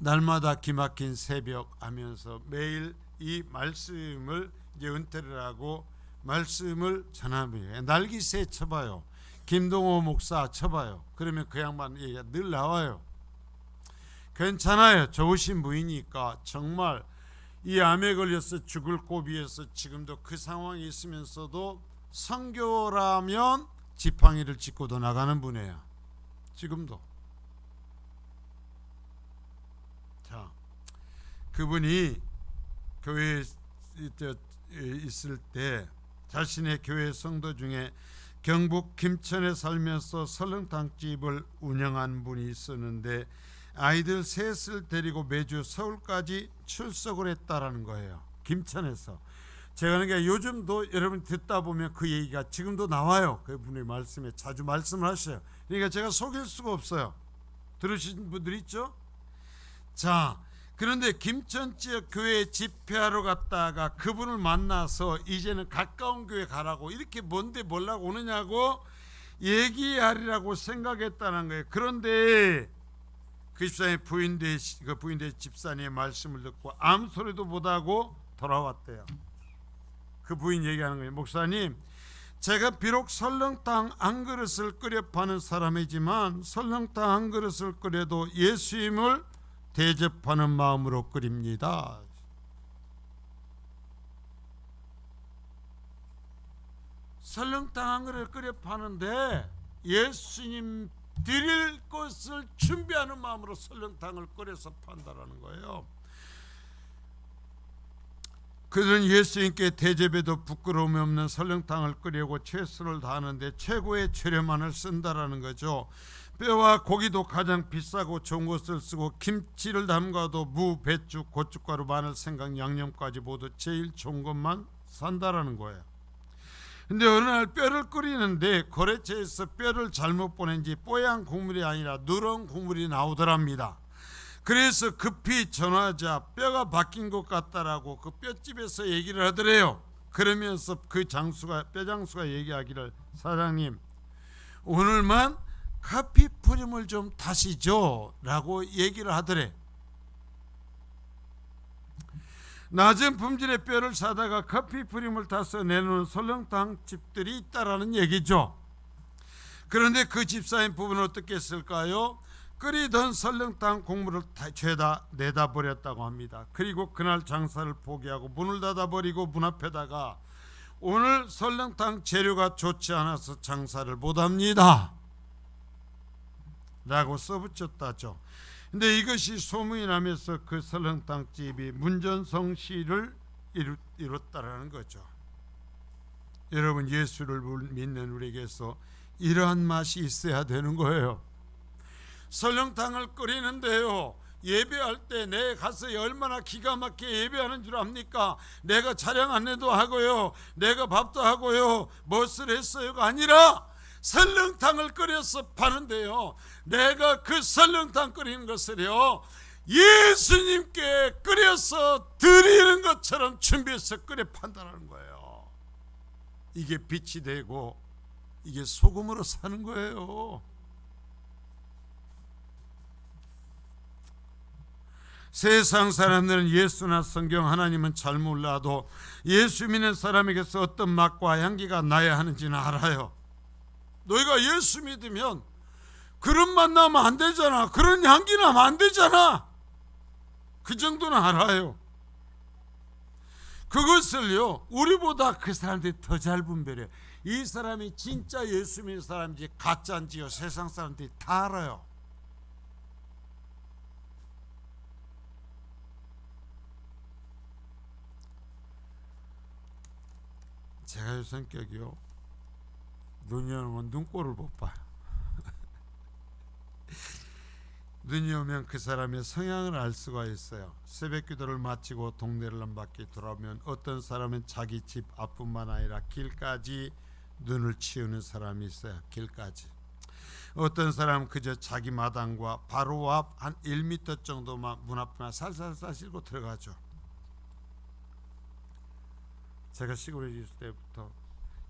날마다 기막힌 새벽 하면서 매일 이 말씀을 이제 은퇴를 하고 말씀을 전합니다. 날기새 쳐봐요. 김동호 목사 쳐봐요. 그러면 그 양반 얘기가 늘 나와요. 괜찮아요. 좋으신 분이니까. 정말 이 암에 걸려서 죽을 고비에서 지금도 그 상황이 있으면서도 선교라면 지팡이를 짚고도 나가는 분이에요. 지금도. 자, 그분이 교회에 있을 때 자신의 교회 성도 중에 경북 김천에 살면서 설렁탕집을 운영한 분이 있었는데 아이들 셋을 데리고 매주 서울까지 출석을 했다라는 거예요. 김천에서. 제가 그러니까 요즘도 여러분 듣다 보면 그 얘기가 지금도 나와요. 그분의 말씀에 자주 말씀을 하셔요. 그러니까 제가 속일 수가 없어요. 들으신 분들 있죠? 자, 그런데 김천 지역 교회에 집회하러 갔다가 그분을 만나서 이제는 가까운 교회 가라고, 이렇게 먼데 뭐라고 오느냐고 얘기하리라고 생각했다는 거예요. 그런데 그 집사님 부인대 집사님의 말씀을 듣고 아무 소리도 못하고 돌아왔대요. 그 부인 얘기하는 거예요. 목사님, 제가 비록 설렁탕 한 그릇을 끓여 파는 사람이지만 설렁탕 한 그릇을 끓여도 예수님을 대접하는 마음으로 끓입니다. 설렁탕 한 그릇을 끓여 파는데 예수님 드릴 것을 준비하는 마음으로 설렁탕을 끓여서 판다라는 거예요. 그들은 예수님께 대접에도 부끄러움이 없는 설렁탕을 끓이고 최선을 다하는데 최고의 재료만을 쓴다라는 거죠. 뼈와 고기도 가장 비싸고 좋은 것을 쓰고 김치를 담가도 무, 배추, 고춧가루, 마늘, 생강, 양념까지 모두 제일 좋은 것만 산다라는 거예요. 근데 어느 날 뼈를 끓이는데 거래처에서 뼈를 잘못 보낸지 뽀얀 국물이 아니라 누런 국물이 나오더랍니다. 그래서 급히 전화하자 뼈가 바뀐 것 같다라고 그 뼈집에서 얘기를 하더래요. 그러면서 그 뼈장수가 얘기하기를, 사장님 오늘만 커피 프림을 좀 타시죠 라고 얘기를 하더래. 낮은 품질의 뼈를 사다가 커피 프림을 타서 내놓은 설렁탕 집들이 있다라는 얘기죠. 그런데 그 집사님 부부는 어떻게 했을까요? 끓이던 설렁탕 국물을 죄다 내다 버렸다고 합니다. 그리고 그날 장사를 포기하고 문을 닫아버리고 문 앞에다가 오늘 설렁탕 재료가 좋지 않아서 장사를 못합니다 라고 써붙였다죠. 근데 이것이 소문이 나면서 그 설렁탕집이 문전성시를 이뤘다라는 거죠. 여러분, 예수를 믿는 우리에게서 이러한 맛이 있어야 되는 거예요. 설렁탕을 끓이는데요, 예배할 때 내 가서 얼마나 기가 막히게 예배하는 줄 압니까? 내가 차량 안내도 하고요, 내가 밥도 하고요, 무엇을 했어요가 아니라 설렁탕을 끓여서 파는데요, 내가 그 설렁탕 끓이는 것을요 예수님께 끓여서 드리는 것처럼 준비해서 끓여 판다는 거예요. 이게 빛이 되고 이게 소금으로 사는 거예요. 세상 사람들은 예수나 성경, 하나님은 잘 몰라도 예수 믿는 사람에게서 어떤 맛과 향기가 나야 하는지는 알아요. 너희가 예수 믿으면 그런 맛 나면 안 되잖아, 그런 향기 나면 안 되잖아, 그 정도는 알아요. 그것을요 우리보다 그 사람들이 더 잘 분별해요. 이 사람이 진짜 예수 믿는 사람인지 가짜인지요 세상 사람들이 다 알아요. 제가 요 성격이요, 눈이 오면 눈꼴을 못 봐요. 눈이 오면 그 사람의 성향을 알 수가 있어요. 새벽 기도를 마치고 동네를 한 바퀴 돌아오면 어떤 사람은 자기 집 앞뿐만 아니라 길까지 눈을 치우는 사람이 있어요. 길까지. 어떤 사람은 그저 자기 마당과 바로 앞 한 1m 정도만 문 앞만 살살살 싣고 들어가죠. 제가 시골에 있을 때부터,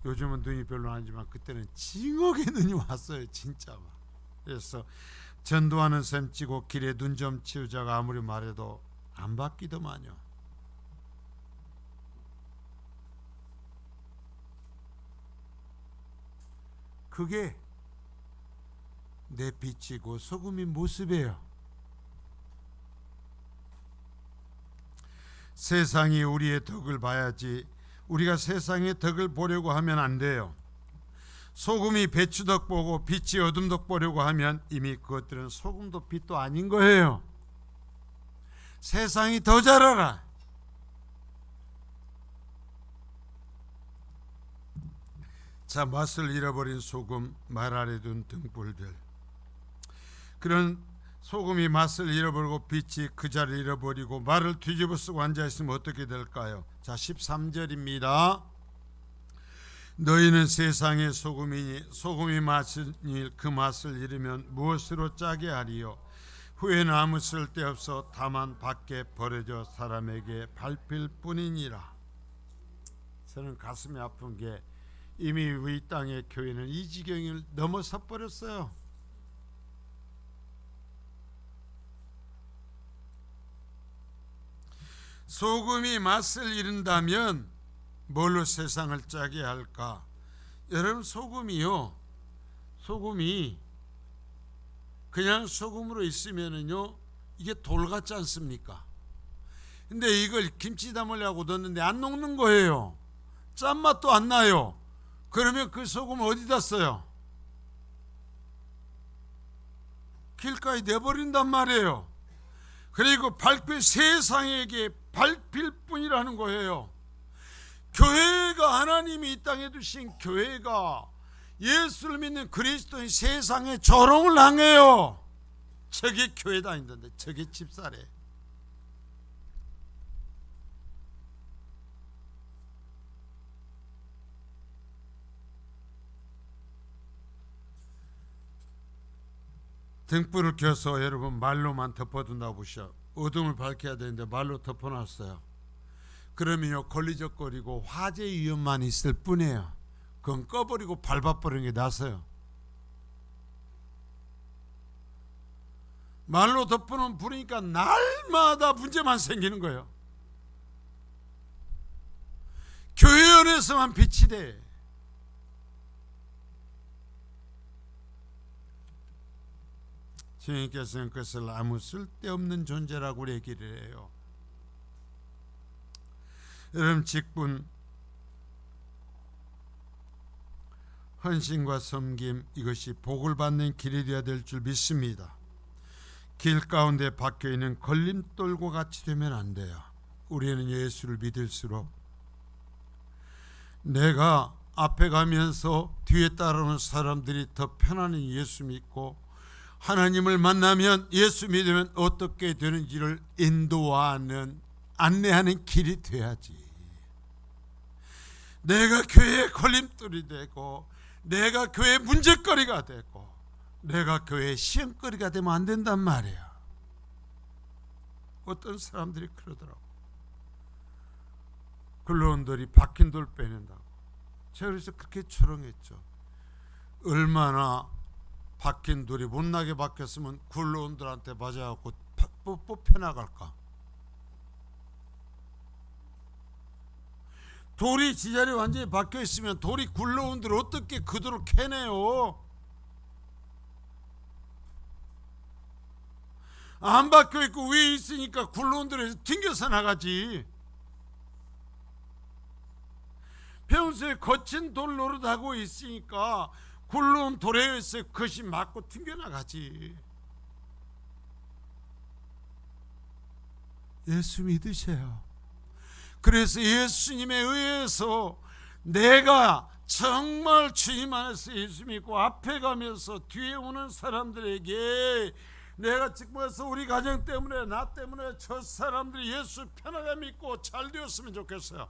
요즘은 눈이 별로 안 오지만 그때는 징하게 눈이 왔어요. 진짜 막. 그래서 전도하는 셈치고 길에 눈 좀 치우자가 아무리 말해도 안 바뀌더만요. 그게 내 빛이고 소금인 모습이에요. 세상이 우리의 덕을 봐야지 우리가 세상의 덕을 보려고 하면 안 돼요. 소금이 배추덕 보고 빛이 어둠덕 보려고 하면 이미 그것들은 소금도 빛도 아닌 거예요. 세상이 더 잘 알아. 자, 맛을 잃어버린 소금, 말 아래 둔 등불들. 그런 소금이 맛을 잃어버리고 빛이 그 자리를 잃어버리고 말을 뒤집어 쓰고 앉아있으면 어떻게 될까요? 자, 13절입니다. 너희는 세상의 소금이니 소금이 맛을 그 맛을 잃으면 무엇으로 짜게 하리요? 후에는 아무 쓸데없어 다만 밖에 버려져 사람에게 밟힐 뿐이니라. 저는 가슴이 아픈 게 이미 이 땅의 교회는 이 지경을 넘어서 버렸어요. 소금이 맛을 잃는다면 뭘로 세상을 짜게 할까? 여러분, 소금이 그냥 소금으로 있으면은요 이게 돌 같지 않습니까? 근데 이걸 김치 담으려고 넣었는데 안 녹는 거예요. 짠맛도 안 나요. 그러면 그 소금 어디다 써요? 길가에 내버린단 말이에요. 그리고 밟힐 세상에게 밟힐 뿐이라는 거예요. 교회가 하나님이 이 땅에 두신 교회가 예수를 믿는 그리스도인 세상에 조롱을 당해요. 저게 교회 다니던데 저게 집사래. 등불을 켜서 여러분 말로만 덮어둔다고 보셔. 어둠을 밝혀야 되는데 말로 덮어놨어요. 그러면요 걸리적거리고 화재 위험만 있을 뿐이에요. 그건 꺼버리고 밟아버리는 게 낫어요. 말로 덮어놓은 불이니까 날마다 문제만 생기는 거예요. 교회 안에서만 빛이 돼. 주님께서는 그것을 아무 쓸데없는 존재라고 얘기를 해요. 여러분, 직분, 헌신과 섬김, 이것이 복을 받는 길이 되어야 될 줄 믿습니다. 길 가운데 박혀있는 걸림돌과 같이 되면 안 돼요. 우리는 예수를 믿을수록 내가 앞에 가면서 뒤에 따라오는 사람들이 더 편안히 예수 믿고 하나님을 만나면 예수 믿으면 어떻게 되는지를 인도하는 안내하는 길이 돼야지. 내가 교회의 걸림돌이 되고 내가 교회의 문제거리가 되고 내가 교회의 시험거리가 되면 안 된단 말이야. 어떤 사람들이 그러더라고. 굴러온 돌이 박힌 돌 빼낸다고. 제가 그래서 그렇게 초롱했죠. 얼마나 박힌 돌이 못나게 박혔으면 굴러온 돌한테 맞아갖고 뽑혀나갈까. 돌이 지자리에 완전히 박혀있으면 돌이 굴러온 돌을 어떻게 그 돌을 캐내요. 안 박혀있고 위에 있으니까 굴러온 돌에서 튕겨서 나가지. 평소에 거친 돌 노릇하고 있으니까 굴러온 돌에 의해서 그것이 맞고 튕겨나가지. 예수 믿으세요. 그래서 예수님에 의해서 내가 정말 주님 안에서 예수 믿고 앞에 가면서 뒤에 오는 사람들에게 내가 직분해서 우리 가정 때문에 나 때문에 저 사람들이 예수 편하게 믿고 잘 되었으면 좋겠어요.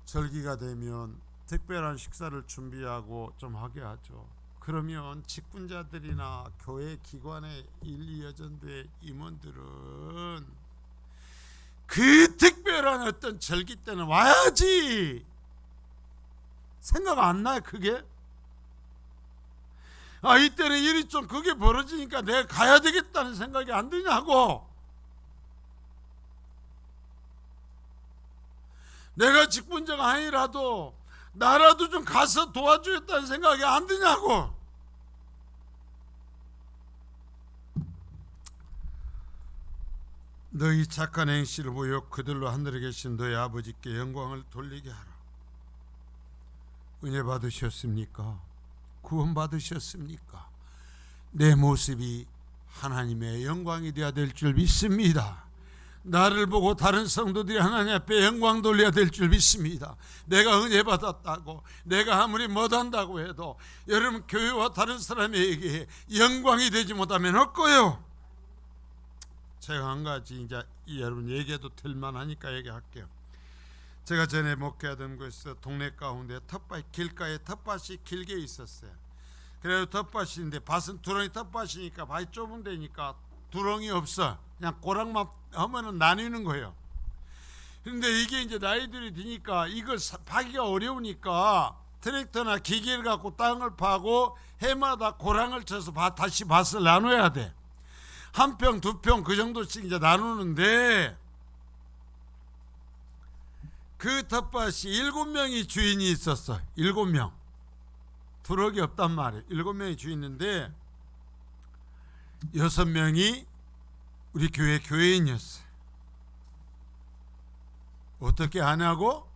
절기가 되면 특별한 식사를 준비하고 좀 하게 하죠. 그러면 직분자들이나 교회 기관의 1,2여전도의 임원들은 그 특별한 어떤 절기 때는 와야지. 생각 안 나요 그게? 이때는 일이 좀 그게 벌어지니까 내가 가야 되겠다는 생각이 안 드냐고. 내가 직분자가 아니라도 나라도 좀 가서 도와주겠다는 생각이 안 드냐고. 너희 착한 행실을 보여 그들로 하늘에 계신 너희 아버지께 영광을 돌리게 하라. 은혜 받으셨습니까? 구원 받으셨습니까? 내 모습이 하나님의 영광이 되어야 될 줄 믿습니다. 나를 보고 다른 성도들이 하나님 앞에 영광 돌려야 될 줄 믿습니다. 내가 은혜 받았다고, 내가 아무리 못한다고 해도 여러분 교회와 다른 사람에게 영광이 되지 못하면 없고요. 제가 한 가지 이제 여러분 얘기해도 될만하니까 얘기할게요. 제가 전에 목회하던 곳에서 동네 가운데 텃밭, 길가에 텃밭이 길게 있었어요. 그래도 텃밭인데 밭은 두렁이 텃밭이니까 밭이 좁은 데니까 두렁이 없어. 그냥 고랑만 하면은 나뉘는 거예요. 그런데 이게 이제 나이들이 드니까 이걸 파기가 어려우니까 트랙터나 기계를 갖고 땅을 파고 해마다 고랑을 쳐서 다시 밭을 나눠야 돼. 한 평, 두 평 그 정도씩 이제 나누는데 그 텃밭이 7명이 주인이 있었어. 7명. 두럭이 없단 말이에요. 7명이 주인인데 6명이 우리 교회 교회인이었어요. 어떻게 하냐고?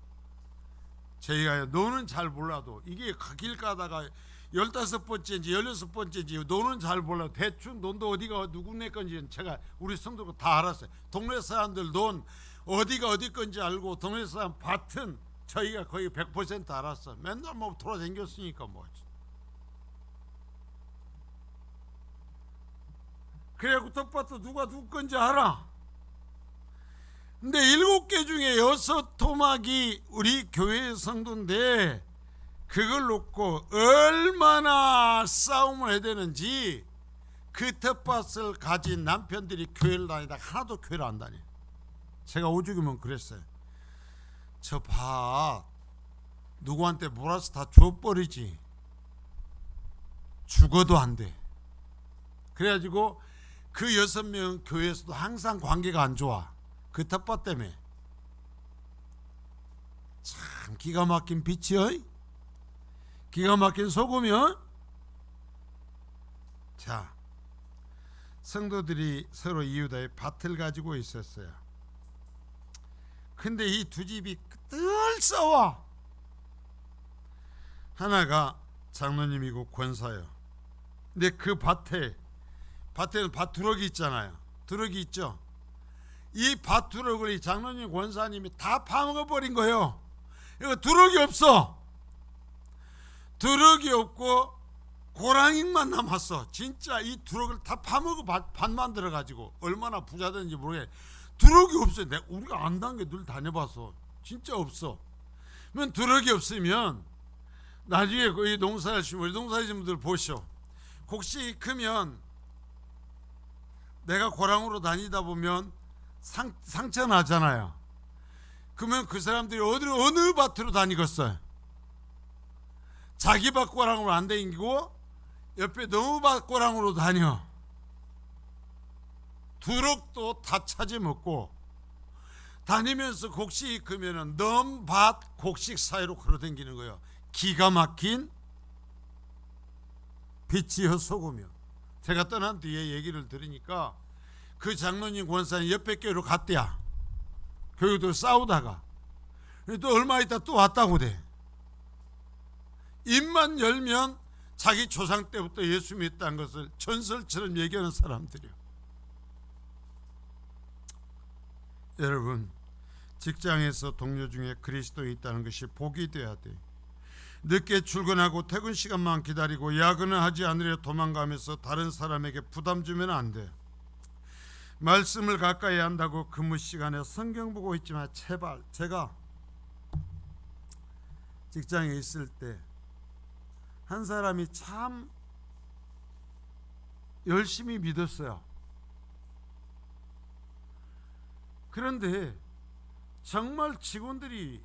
저희가 노는 잘 몰라도 이게 길 가다가 15번째인지 16번째인지 노는 잘 몰라도 대충 논도 어디가 누구네 건지 제가 우리 성도가 다 알았어요. 동네 사람들 논 어디가 어디 건지 알고 동네 사람 밭은 저희가 거의 100% 알았어. 맨날 뭐 돌아다녔으니까 뭐지. 그래갖고 텃밭도 누가 누구 건지 알아. 근데 7개 중에 6토막이 우리 교회 성도인데 그걸 놓고 얼마나 싸움을 해야 되는지 그 텃밭을 가진 남편들이 교회를 다니다 하나도 교회를 안 다녀. 제가 오죽이면 그랬어요. 저 밭 누구한테 몰아서 다 줘버리지. 죽어도 안 돼. 그래가지고 그 6명 교회에서도 항상 관계가 안 좋아. 그 텃밭 때문에. 참 기가 막힌 빛이요. 기가 막힌 소금이요. 자, 성도들이 서로 이웃의 밭을 가지고 있었어요. 근데 이 두 집이 늘 싸워. 하나가 장로님이고 권사요. 근데 그 밭에는 밭 두럭이 있잖아요. 두럭이 있죠. 이 밭 두럭을 이 장로님 권사님이 다 파먹어버린 거예요. 이거 두럭이 없어. 두럭이 없고 고랑이만 남았어. 진짜 이 두럭을 다 파먹어 밭 만들어가지고 얼마나 부자든지 모르겠네. 두럭이 없어요. 우리가 안다는 게 늘 다녀봐서 진짜 없어. 그러면 두럭이 없으면 나중에 이 농사하시면 우리 농사하시는 분들 보시오. 곡식이 크면 내가 고랑으로 다니다 보면 상처 나잖아요. 그러면 그 사람들이 어느 밭으로 다니겠어요? 자기 밭 고랑으로 안 다니고 옆에 너무 밭 고랑으로 다녀. 두럭도 다 찾아먹고 다니면서 곡식이 크면은 넘밭 곡식 사이로 걸어다니는 거예요. 기가 막힌 빛이여 소금이요. 제가 떠난 뒤에 얘기를 들으니까 그 장로님 권사님 옆에 교회로 갔대야. 교회도 싸우다가 또 얼마 있다 또 왔다고 돼. 입만 열면 자기 조상 때부터 예수 믿었다는 것을 전설처럼 얘기하는 사람들이요. 여러분, 직장에서 동료 중에 그리스도인이 있다는 것이 복이 돼야 돼. 늦게 출근하고 퇴근 시간만 기다리고 야근을 하지 않으려 도망가면서 다른 사람에게 부담 주면 안 돼. 말씀을 가까이 한다고 근무 시간에 성경 보고 있지만 제발. 제가 직장에 있을 때 한 사람이 참 열심히 믿었어요. 그런데 정말 직원들이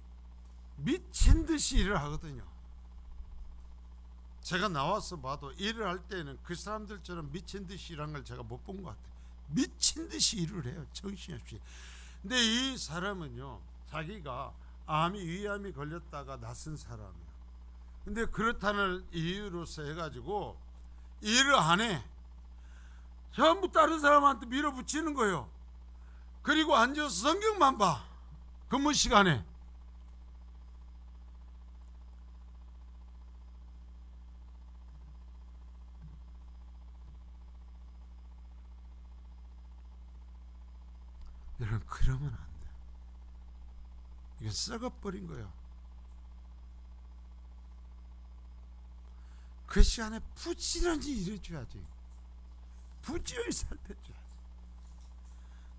미친 듯이 일을 하거든요. 제가 나와서 봐도 일을 할 때는 그 사람들처럼 미친 듯이 일한 걸 제가 못 본 것 같아요. 미친 듯이 일을 해요. 정신없이. 근데 이 사람은요, 자기가 위암이 걸렸다가 낯선 사람이에요. 근데 그렇다는 이유로서 해가지고 일을 안 해. 전부 다른 사람한테 밀어붙이는 거예요. 그리고 앉아서 성경만 봐. 근무 시간에. 여러분, 그러면 안 돼. 이게 썩어버린 거예요. 그 시간에 부지런히 일해줘야지. 부지런히 살펴줘야지.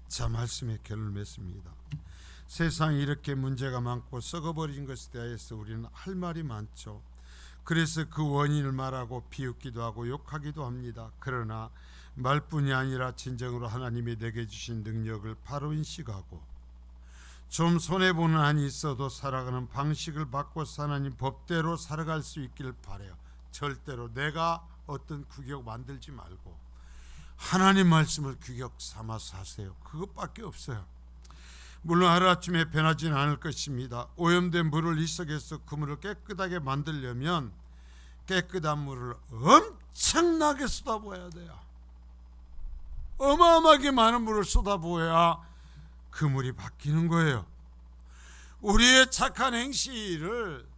자, 말씀의 결론을 맺습니다. 세상에 이렇게 문제가 많고 썩어버린 것에 대해서 우리는 할 말이 많죠. 그래서 그 원인을 말하고 비웃기도 하고 욕하기도 합니다. 그러나 말뿐이 아니라 진정으로 하나님이 내게 주신 능력을 바로 인식하고 좀 손해보는 한이 있어도 살아가는 방식을 바꿔서 하나님 법대로 살아갈 수 있기를 바라요. 절대로 내가 어떤 규격 만들지 말고 하나님 말씀을 규격 삼아서 하세요. 그것밖에 없어요. 물론 하루아침에 변하지는 않을 것입니다. 오염된 물을 이석에서 그 물을 깨끗하게 만들려면 깨끗한 물을 엄청나게 쏟아부어야 돼요. 어마어마하게 많은 물을 쏟아부어야 그 물이 바뀌는 거예요. 우리의 착한 행실을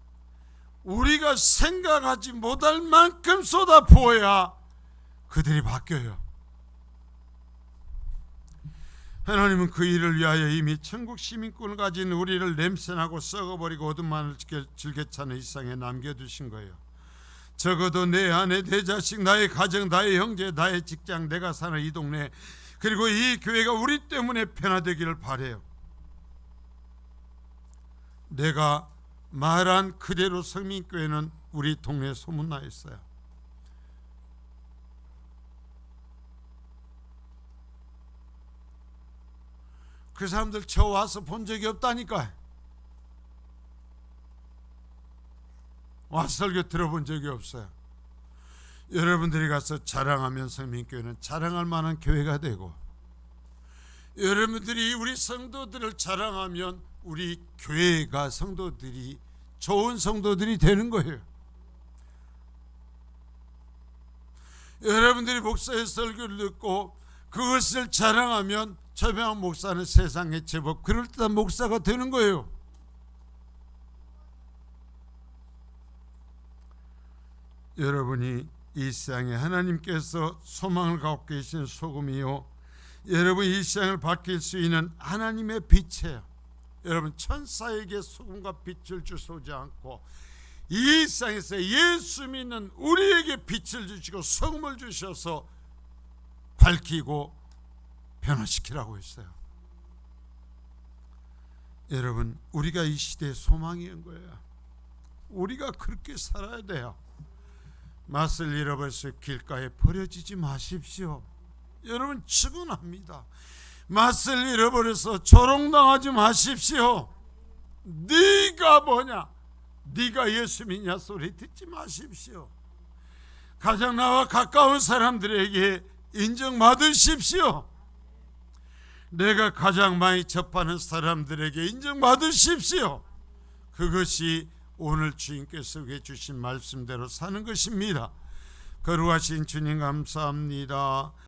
우리가 생각하지 못할 만큼 쏟아부어야 그들이 바뀌어요. 하나님은 그 일을 위하여 이미 천국 시민권을 가진 우리를 냄새나고 썩어버리고 어둠만을 즐겨차는 이 세상에 남겨두신 거예요. 적어도 내 아내, 내 자식, 나의 가정, 나의 형제, 나의 직장, 내가 사는 이 동네, 그리고 이 교회가 우리 때문에 변화되기를 바라요. 내가 말한 그대로 성민교회는 우리 동네에 소문나 있어요. 그 사람들 저 와서 본 적이 없다니까. 와서 설교 들어본 적이 없어요. 여러분들이 가서 자랑하면 성민교회는 자랑할 만한 교회가 되고, 여러분들이 우리 성도들을 자랑하면 우리 교회가 성도들이 좋은 성도들이 되는 거예요. 여러분들이 목사의 설교를 듣고 그것을 자랑하면 최병환 목사는 세상에 제법 그럴듯한 목사가 되는 거예요. 여러분이 이 세상에 하나님께서 소망을 갖고 계신 소금이요, 여러분 이 세상을 밝힐 수 있는 하나님의 빛이에요. 여러분, 천사에게 소금과 빛을 주소지 않고 이 세상에서 예수 믿는 우리에게 빛을 주시고 소금을 주셔서 밝히고 변화시키라고 했어요. 여러분, 우리가 이 시대의 소망인 거예요. 우리가 그렇게 살아야 돼요. 맛을 잃어버려서 길가에 버려지지 마십시오. 여러분, 축원합니다. 맛을 잃어버려서 조롱당하지 마십시오. 네가 뭐냐, 네가 예수 믿냐 소리 듣지 마십시오. 가장 나와 가까운 사람들에게 인정받으십시오. 내가 가장 많이 접하는 사람들에게 인정받으십시오. 그것이 오늘 주님께서 주신 말씀대로 사는 것입니다. 거룩하신 주님 감사합니다.